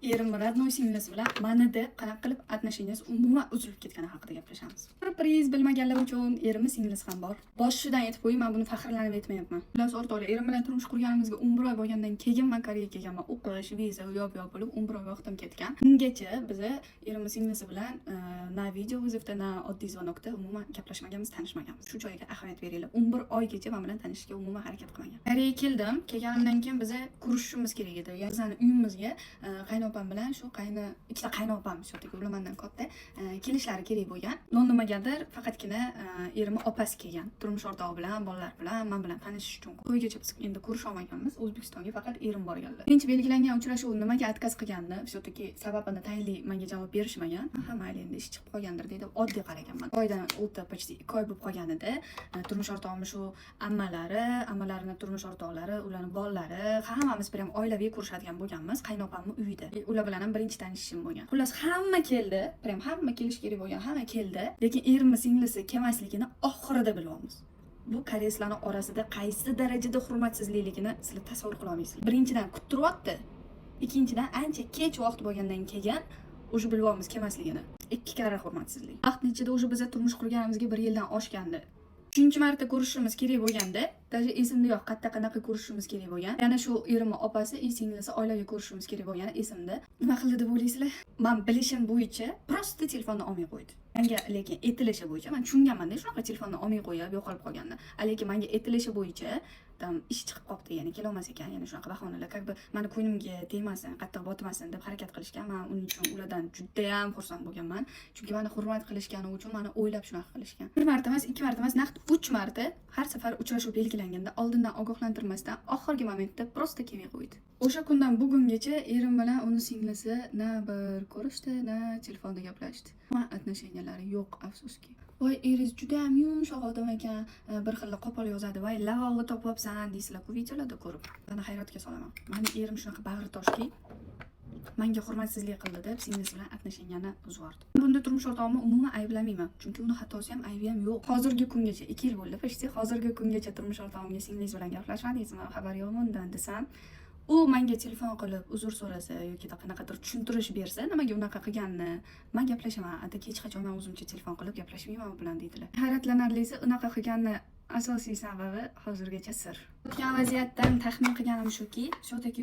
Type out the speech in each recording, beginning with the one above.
erim родной singlisi bilan manida qanaqa qilib отношенияsi umuman uzilib ketgani haqida gaplashamiz. Bir bilmaganlar uchun erimi singlisi ham bor. Boshidan aytib qo'ying, men buni faxrlanib aytmayapman. Xullas o'rtoqlar, erim bilan turmush qurganimizga 11 oy bo'lgandan keyin men Koreyaga kelganman. O'qish, viza, yo'q bo'lib 11 oy vaqtim ketgan. Bungacha biz erim singlisi bilan na video vizovda, na oddiy zvonokda umuman gaplashmaganmiz, tanishmaganmiz. Shu joyga ahamiyat beringlar. 11 oygacha men bilan tanishishga umuman harakat qilmagan. Koreyaga keldim. Kelganimdan keyin biz ko'rishishimiz kerak edi. Ya'ni bizning uyimizga qaynopam bilan shu ikkita qaynopam shu ular mendan katta kelishlari kerak bo'lgan. Nimagadir faqatgina erim opasi kelgan. Turmush o'rtog'i bilan, bolalar bilan men bilan tanishish uchun. To'ygacha biz endi ko'risha olmaganmiz. O'zbekistonga faqat erim borganlar. Birinchi belgilangan uchrashuv nimaga отказ qilganini, shu sababini tayinli menga javob berishmagan. Ha, mayli endi ish chiqib qolgandir deb oddiy qaraganman. Oydan o'tib, почти 2 oy bo'lib qolganida turmush o'rtog'im shu ammalarining turmush o'rtoqlari, ularning bolalari, hammamiz bilan oilaviy ko'rishadigan bo'lganmiz. Qaynopamning uyida. Ular bilan ham birinchi tanishishim bo'lgan. Xullas hamma keldi, hamma kelish kerak bo'lgan, hamma keldi. Lekin erim singlisi kelmasligini oxirida bilyapmiz. Bu koreyslarning orasida qaysi darajada hurmatsizlikligini sizlar tasavvur qila olmaysizlar. Birinchidan kuttiryapti. Ikkinchidan ancha kech vaqt bo'lgandan keyin o'sha bilyapmiz kelmasligini. Ikki karra hurmatsizlik. Vaqt ichida o'sha biz turmush qurganimizga 1 yildan oshgandi. 3-marta ko'rishishimiz kerak bo'lganda, даже esimda yo'q, qanaqa ko'rishishimiz kerak bo'lgan. Yana shu erim opasi, singlisi oilaviy ko'rishishimiz kerak bo'lgan esimda. Nima qildi deb o'ylaysizlar? Men bilishim bo'yicha prosta telefonni olmay qo'ydi. Menga lekin aytilishi bo'yicha men tushunganman-da, shunaqa telefonni olmay qo'yib yo'qolib qolganini. Lekin menga aytilishi bo'yicha ish chiqib qopti, ya'ni kela olmas ekan, ya'ni shunaqa bahonalar, meni ko'nglimga tegmasin, qattiq botmasin deb harakat qilishgan. Men uning uchun ulardan juda ham xursand bo'lganman. Chunki meni hurmat qilishgani uchun meni o'ylab shunaqa qilishgan. 1 marta emas, 2 marta emas, naqd 3 marta har safar uchrashuv belgilanganda oldindan ogohlantirmasdan oxirgi momentda prosta kelmay qo'ydi. O'sha kundan bugungacha erim bilan uni singlisi na bir ko'rishdi, na telefonda gaplashdi. Men отношениялari yo'q, afsuski. Voy, eringiz juda ham yumshoq odam ekan, bir xil qo'pol yozadi. Voy, lavog'i topyapsan deysizlar-ku videolarda ko'rib. Meni hayratga solaman. Meni erim shunaqa bag'ri toshki, menga hurmatsizlik qildi deb singlisi bilan отношенияni buzardi. Bunda turmush o'rtog'imni umuman ayblamayman, chunki uni xatosi ham, aybi ham yo'q. Hozirgi kungacha 2 yil bo'ldi, почти hozirgi kungacha turmush o'rtog'imga singlisi bilan gaplashmadingizmi, xabar yo'qmi undan desam, u menga telefon qilib uzr so'rasa yoki qanaqadir tushuntirish bersa, nimaga unaqa qilganini men gaplashaman. Hech qachon men o'zimcha telefon qilib gaplashmayman u bilan deydilar. Hayratlanarlisi, unaqa qilganini asosiy sababi hozirgacha sir. O'tgan vaziyatdan taxmin qilganim shuki,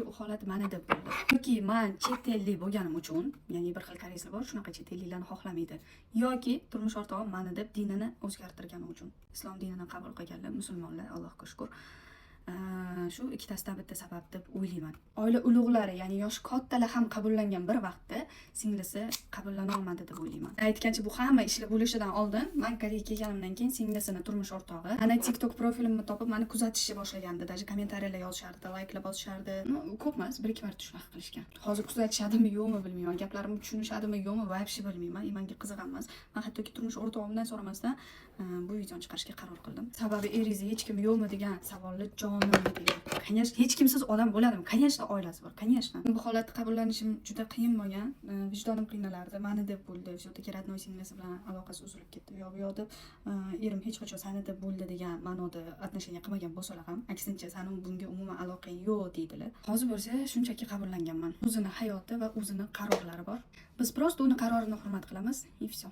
u holat meni deb bo'ldi. Yoki men chet ellik bo'lganim uchun, ya'ni bir xil koreyslar bor, shunaqa chet elliklarni xohlamaydi. Yoki turmush o'rtog'im meni deb dinini o'zgartirgani uchun. Islom dinini qabul qilganlar musulmonlar, Allohga shukr. Shu ikkitasidan bitta sabab deb o'ylayman. Oila ulug'lari, ya'ni yosh kattalar ham qabullangan bir vaqtda singlisi qabullana olmadi deb o'ylayman. Aytgancha, bu hamma ishlar bo'lishidan oldin men Koreyaga kelganimdan keyin singlisini turmush o'rtog'i ana TikTok profilimni topib meni kuzatishni boshlagandi. Даже kommentariyalar yozishardi, layklar bosishardi. Ko'p emas, 1-2 marta shunaqa qilishgan. Hozir kuzatishadimi yo'qmi bilmayman. Gaplarimni tushunishadimi yo'qmi, вообще bilmayman. Menga qiziq emas. Men hattoki turmush o'rtog'imdan so'ramasdan bu videoni chiqarishga qaror qildim. Sababi eringizda hech kim yo'qmi degan savolni Конечно, hech kimsiz odam bo'ladimi? Конечно, oilasi bor, конечно. Bu holatni qabullanishim juda qiyin bo'lgan. Vijdonim qiynalardi. Meni deb bo'ldi. Shu родной singlisi bilan aloqasi uzilib ketdi. Yo'q deb erim hech qachon seni deb bo'ldi degan ma'noda отношения qilmagan bo'lsalar ham, aksincha seni bunga umuman aloqang yo'q deydilar. Hozir bo'lsa shunchaki qabullanganman. O'zini hayoti va o'zini qarorlari bor. Biz prosta uni qarorini hurmat qilamiz, и всё.